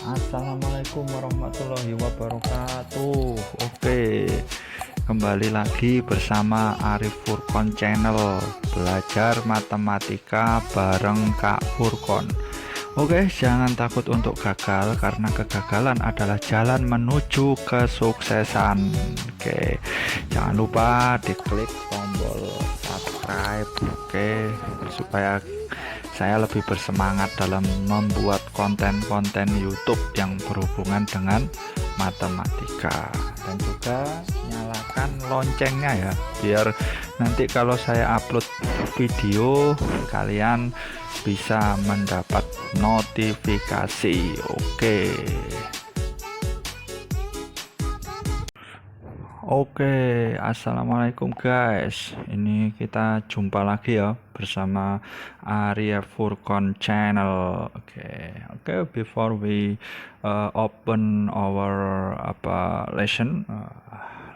Assalamualaikum warahmatullahi wabarakatuh. Oke, kembali lagi bersama Arif Furkon Channel, belajar matematika bareng Kak Furkon. Oke, jangan takut untuk gagal karena kegagalan adalah jalan menuju kesuksesan. Oke, jangan lupa diklik tombol subscribe, oke, supaya saya lebih bersemangat dalam membuat konten-konten YouTube yang berhubungan dengan matematika, dan juga nyalakan loncengnya ya, biar nanti kalau saya upload video kalian bisa mendapat notifikasi. Oke, assalamualaikum guys. Ini kita jumpa lagi ya bersama Arya Furkon Channel. Oke. Before we open our lesson,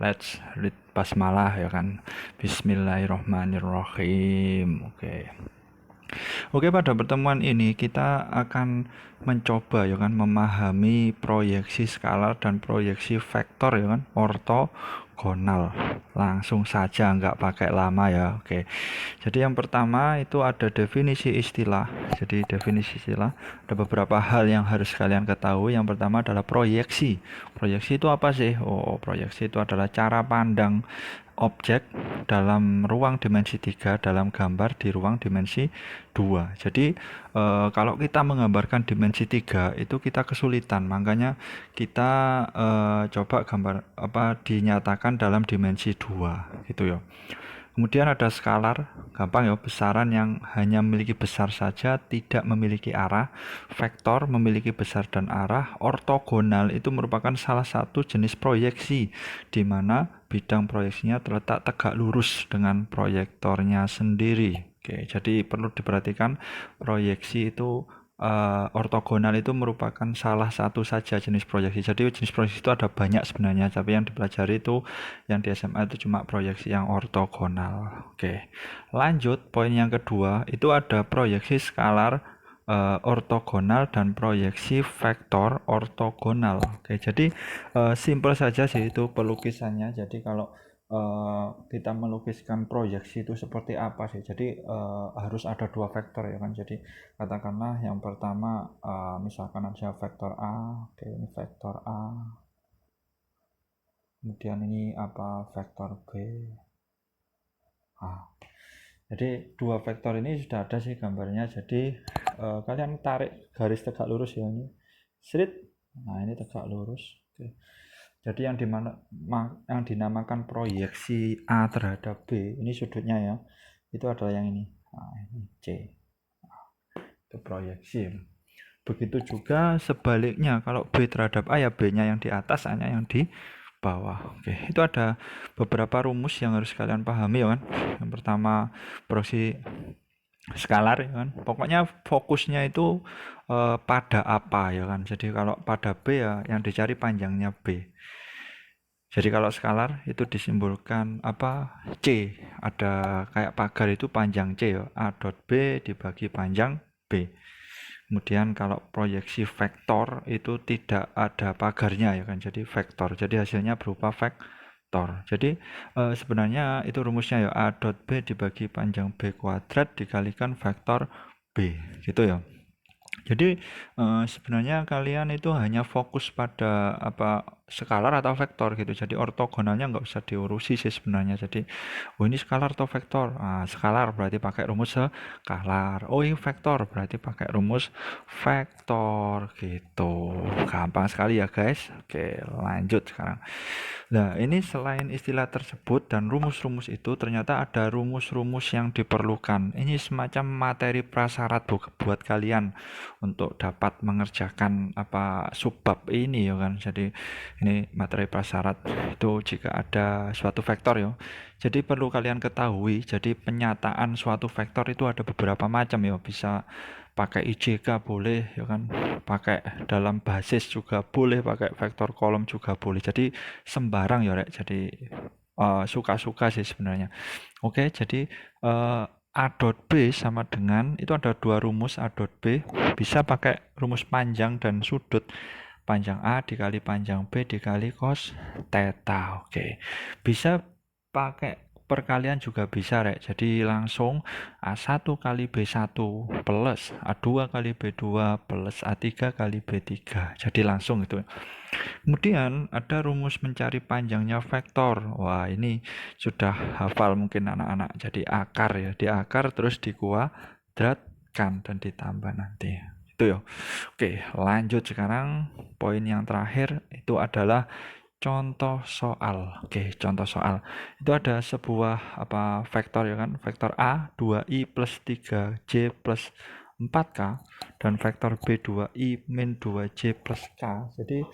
let's read basmalah ya kan. Bismillahirrahmanirrahim. Oke, pada pertemuan ini kita akan mencoba ya kan memahami proyeksi skalar dan proyeksi vektor ya kan, ortogonal. Langsung saja, nggak pakai lama ya. Oke. Jadi yang pertama itu ada definisi istilah. Jadi definisi istilah ada beberapa hal yang harus kalian ketahui. Yang pertama adalah proyeksi. Proyeksi itu apa sih? Proyeksi itu adalah cara pandang objek dalam ruang dimensi 3 dalam gambar di ruang dimensi 2. Jadi kalau kita menggambarkan dimensi 3 itu kita kesulitan, makanya kita coba gambar dinyatakan dalam dimensi 2 gitu ya. Kemudian ada skalar, gampang ya, besaran yang hanya memiliki besar saja, tidak memiliki arah. Vektor memiliki besar dan arah. Ortogonal itu merupakan salah satu jenis proyeksi, di mana bidang proyeksinya terletak tegak lurus dengan proyektornya sendiri. Jadi perlu diperhatikan proyeksi itu ortogonal itu merupakan salah satu saja jenis proyeksi. Jadi jenis proyeksi itu ada banyak sebenarnya, tapi yang dipelajari itu yang di SMA itu cuma proyeksi yang ortogonal. Lanjut, poin yang kedua itu ada proyeksi skalar ortogonal dan proyeksi vektor ortogonal. Jadi simpel saja sih itu pelukisannya. Jadi kalau kita melukiskan proyeksi itu seperti apa sih? Jadi harus ada dua vektor ya kan. Jadi katakanlah yang pertama misalkan ada vektor A. Ini vektor A. Kemudian ini vektor B. Jadi dua vektor ini sudah ada sih gambarnya. Jadi kalian tarik garis tegak lurus ya ini. Nah, ini tegak lurus. Jadi yang dinamakan proyeksi A terhadap B, ini sudutnya ya, itu adalah yang ini. Nah, ini C. Itu proyeksi. Begitu juga sebaliknya, kalau B terhadap A ya B-nya yang di atas, A-nya yang di bawah. Itu ada beberapa rumus yang harus kalian pahami ya kan. Yang pertama proyeksi skalar ya kan. Pokoknya fokusnya itu pada apa ya kan. Jadi kalau pada B ya yang dicari panjangnya B. Jadi kalau skalar itu disimbolkan C, ada kayak pagar itu panjang C ya, A dot B dibagi panjang B. Kemudian kalau proyeksi vektor itu tidak ada pagarnya ya kan, jadi vektor. Jadi hasilnya berupa vektor. Jadi sebenarnya itu rumusnya ya, A dot B dibagi panjang B kuadrat dikalikan vektor B gitu ya. Jadi sebenarnya kalian itu hanya fokus pada skalar atau vektor gitu. Jadi ortogonalnya nggak usah diurusi sih sebenarnya. Jadi ini skalar atau vektor? Skalar berarti pakai rumus skalar. Ini vektor berarti pakai rumus vektor gitu. Gampang sekali ya guys. Lanjut sekarang. Nah, ini selain istilah tersebut dan rumus-rumus itu, ternyata ada rumus-rumus yang diperlukan. Ini semacam materi prasyarat buat kalian untuk dapat mengerjakan subbab ini ya kan. Jadi ini materi prasyarat itu jika ada suatu vektor ya. Jadi perlu kalian ketahui, jadi penyataan suatu vektor itu ada beberapa macam ya. Bisa pakai IJK boleh ya kan, pakai dalam basis juga boleh, pakai vektor kolom juga boleh. Jadi sembarang ya rek. Jadi suka-suka sih sebenarnya. Jadi A dot B sama dengan, itu ada dua rumus A dot B, bisa pakai rumus panjang dan sudut. Panjang A dikali panjang B dikali cos theta. Oke. Bisa pakai perkalian juga bisa, Rek. Jadi langsung A1 kali B1 plus A2 kali B2 plus A3 kali B3. Jadi langsung itu. Kemudian ada rumus mencari panjangnya vektor. Wah, ini sudah hafal mungkin anak-anak. Jadi akar ya, di akar terus dikuadratkan dan ditambah nanti. Itu ya. Oke, lanjut sekarang poin yang terakhir itu adalah contoh soal. Oke, contoh soal. Itu ada sebuah vektor ya kan? Vektor A 2i plus 3j plus 4k dan vektor B 2i min 2j plus k. Jadi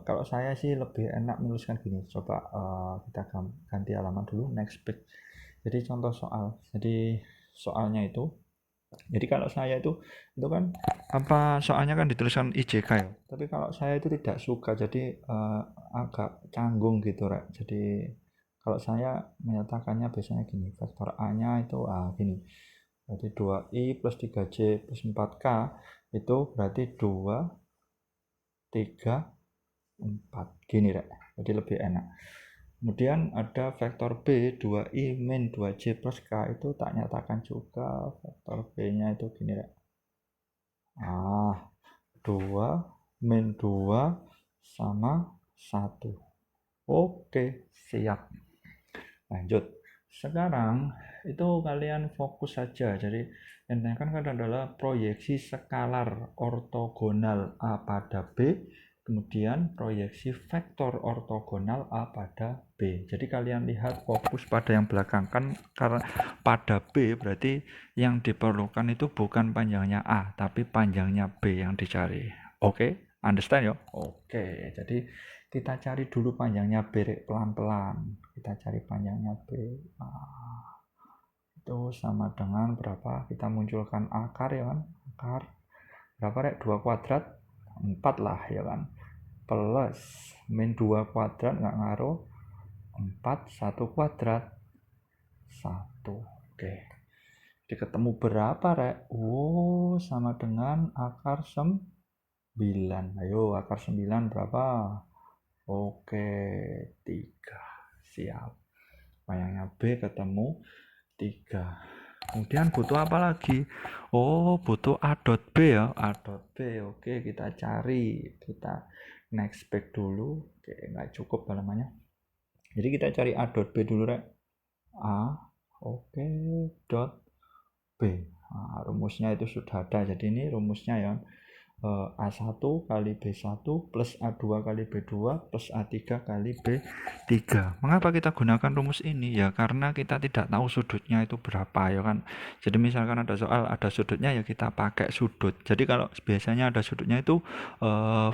kalau saya sih lebih enak menuliskan gini. Coba kita ganti halaman dulu, next page. Jadi contoh soal. Jadi soalnya itu, jadi kalau saya itu kan soalnya kan dituliskan IJK ya. Tapi kalau saya itu tidak suka, jadi agak canggung gitu, Rek. Jadi kalau saya menyatakannya biasanya gini, vektor A-nya itu gini. Berarti 2i plus 3j plus 4k itu berarti 2, 3, 4. Gini, Rek. Jadi lebih enak. Kemudian ada vektor B 2i min 2j plus k, itu tak nyatakan juga vektor B-nya itu gini, Rek. 2 min 2 sama 1. Oke, siap. Lanjut. Sekarang itu kalian fokus saja. Jadi yang ditanyakan adalah proyeksi skalaar ortogonal A pada B, kemudian proyeksi vektor ortogonal A pada B. Jadi kalian lihat, fokus pada yang belakang kan, karena pada B berarti yang diperlukan itu bukan panjangnya A tapi panjangnya B yang dicari. Oke, understand ya? Oke, jadi kita cari dulu panjangnya B, pelan-pelan. Kita cari panjangnya B. Itu sama dengan berapa? Kita munculkan akar ya kan? Akar berapa, Rek? 2 kuadrat 4 lah ya kan? Plus min 2 kuadrat nggak ngaruh, 4, 1 kuadrat 1. Oke. Jadi ketemu berapa, Rek? Sama dengan akar 9. Ayo, akar 9 berapa? Oke, 3. Siap. Panjangnya B ketemu 3. Kemudian butuh apa lagi? Butuh A dot B ya. A dot B. Oke, kita cari. Kita next back dulu. Oke, nggak cukup halamannya. Jadi kita cari A dot B dulu, Rek. A. Oke, dot B. Rumusnya itu sudah ada. Jadi ini rumusnya ya. A1 kali B1 plus A2 kali B2 plus A3 kali B3. Mengapa kita gunakan rumus ini? Ya karena kita tidak tahu sudutnya itu berapa ya kan. Jadi misalkan ada soal ada sudutnya, ya kita pakai sudut. Jadi kalau biasanya ada sudutnya itu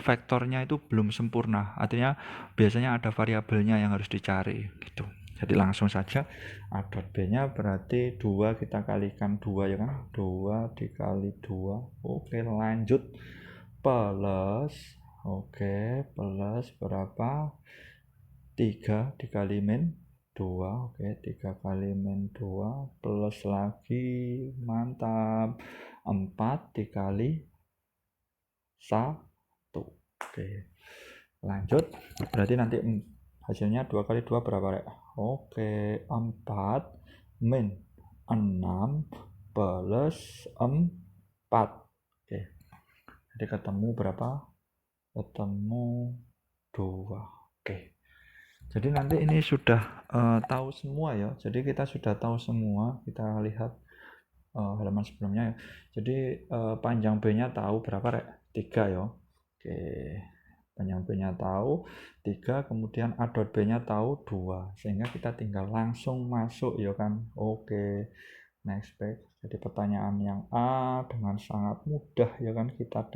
vektornya itu belum sempurna. Artinya biasanya ada variabelnya yang harus dicari gitu. Jadi langsung saja A dot B nya berarti 2 kita kalikan 2 ya kan. 2 dikali 2. Oke, lanjut. Plus plus berapa? 3 dikali min 2. Oke, 3 kali min 2 plus lagi, mantap, 4 dikali 1. Oke, lanjut. Berarti nanti hasilnya 2 kali 2 berapa, Rek? Oke, 4 min 6 plus 4. Oke, jadi ketemu berapa? Ketemu 2. Oke, jadi nanti ini sudah tahu semua ya. Jadi kita sudah tahu semua. Kita lihat halaman sebelumnya ya. Jadi panjang B nya tahu berapa, Rek? 3 ya. Oke, panjang B nya tahu 3, kemudian A dot B nya tahu 2, sehingga kita tinggal langsung masuk ya kan. Oke, next page. Jadi pertanyaan yang A dengan sangat mudah ya kan, kita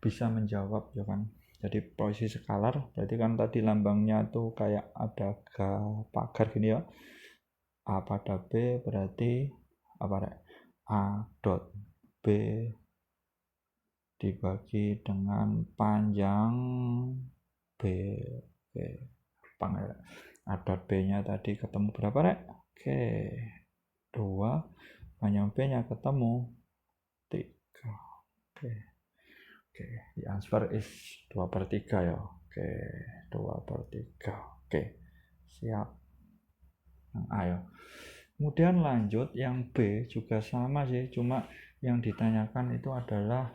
bisa menjawab ya kan. Jadi posisi skalaar berarti kan tadi lambangnya tuh kayak ada pagar gini ya. A pada B berarti apa, Rek? A dot B dibagi dengan panjang B. Oke, A dot B nya tadi ketemu berapa, Rek? Oke, 2, panjang B-nya ketemu 3. Oke. Oke, the answer is 2/3 ya. Oke, 2/3. Oke, siap. Nah, ayo. Kemudian lanjut yang B juga sama sih, cuma yang ditanyakan itu adalah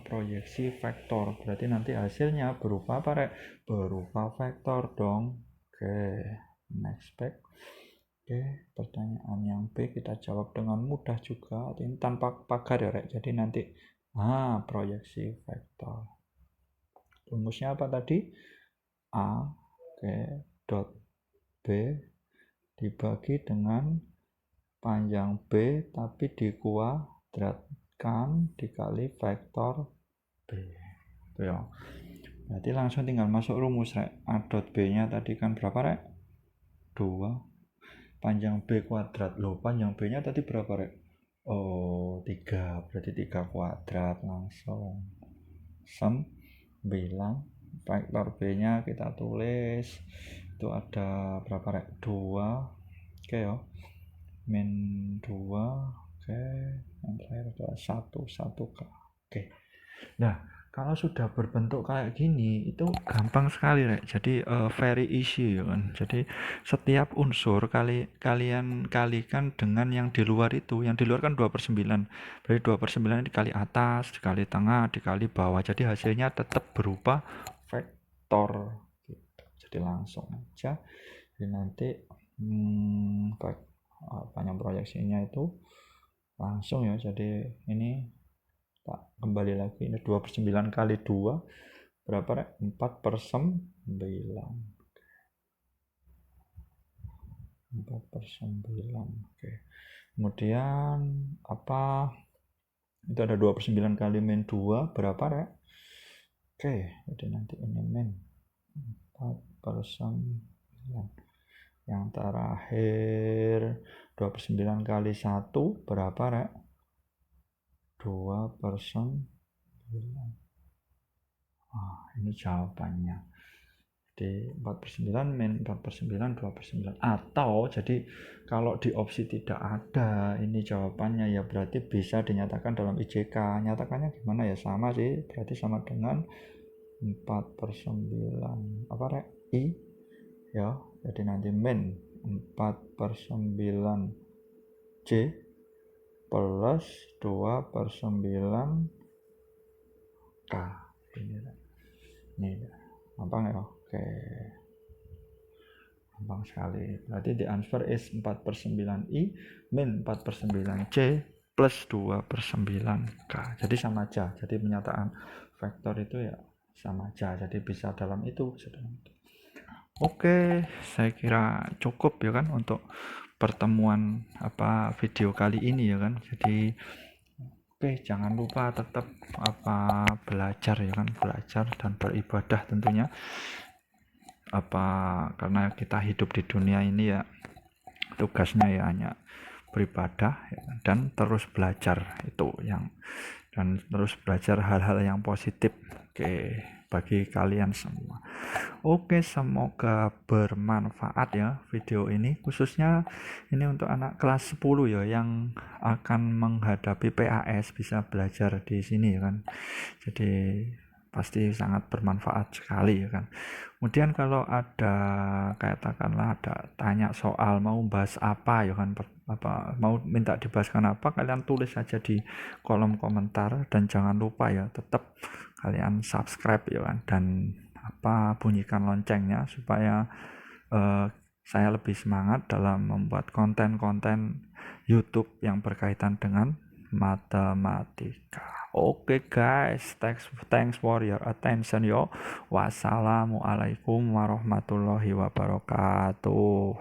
proyeksi vektor. Berarti nanti hasilnya berupa apa, Rek? Berupa vektor dong. Oke, next back. Oke, pertanyaan yang B kita jawab dengan mudah juga, ini tanpa pagar ya, Rek. Jadi nanti proyeksi vektor. Rumusnya apa tadi? A, oke, dot B dibagi dengan panjang B tapi dikuadratkan dikali vektor B. Itu ya. Berarti langsung tinggal masuk rumus, Rek. A dot B-nya tadi kan berapa, Rek? 2. Panjang B kuadrat. Loh, panjang B-nya tadi berapa, Rek? Oh, 3. Berarti 3 kuadrat langsung. 9. Vektor B-nya kita tulis. Itu ada berapa, Rek? 2. Oke ya. Min 2. Oke. Yang terakhir adalah 1K. Oke. Nah, kalau sudah berbentuk kayak gini itu gampang sekali, Rek. Jadi very easy ya kan. Jadi setiap unsur kalian kalikan dengan yang di luar itu. Yang di luar kan 2/9. Berarti 2/9 dikali atas, dikali tengah, dikali bawah. Jadi hasilnya tetap berupa vektor gitu. Jadi langsung aja. Jadi nanti panjang proyeksinya itu langsung ya. Jadi ini kembali lagi, ini 2/9 kali 2 berapa, Rek? 4/9. 4/9. Oke. Kemudian itu ada 2/9 kali min 2 berapa, Rek? Oke, jadi nanti ini min 4/9. Yang terakhir 2/9 kali 1 berapa, Rek? 2/9. Ini jawabannya. Jadi 4/9 min 4/9 2/9. Atau jadi kalau di opsi tidak ada ini jawabannya, ya berarti bisa dinyatakan dalam IJK. Nyatakannya gimana ya? Sama sih, berarti sama dengan 4/9 apa, Rek? I ya. Jadi nanti min 4/9 J plus 2/9 K. Ini gampang ya. Oke, gampang sekali. Berarti the answer is 4/9 I min 4/9 C plus 2/9 K. Jadi sama aja. Jadi pernyataan vektor itu ya sama aja. Jadi bisa dalam itu, bisa dalam itu. Oke, saya kira cukup ya kan untuk pertemuan video kali ini ya kan. Jadi oke, jangan lupa tetap belajar ya kan, belajar dan beribadah tentunya. Karena kita hidup di dunia ini ya tugasnya ya hanya beribadah ya, dan terus belajar dan terus belajar hal-hal yang positif bagi kalian semua. Oke, semoga bermanfaat ya video ini, khususnya ini untuk anak kelas 10 ya yang akan menghadapi PAS, bisa belajar di sini ya kan. Jadi pasti sangat bermanfaat sekali ya kan. Kemudian kalau ada katakanlah ada tanya soal mau bahas apa ya kan, mau minta dibahaskan apa, kalian tulis saja di kolom komentar, dan jangan lupa ya tetap kalian subscribe ya kan, dan bunyikan loncengnya supaya saya lebih semangat dalam membuat konten-konten YouTube yang berkaitan dengan matematika. Oke guys, thanks for your attention yo. Wassalamualaikum warahmatullahi wabarakatuh.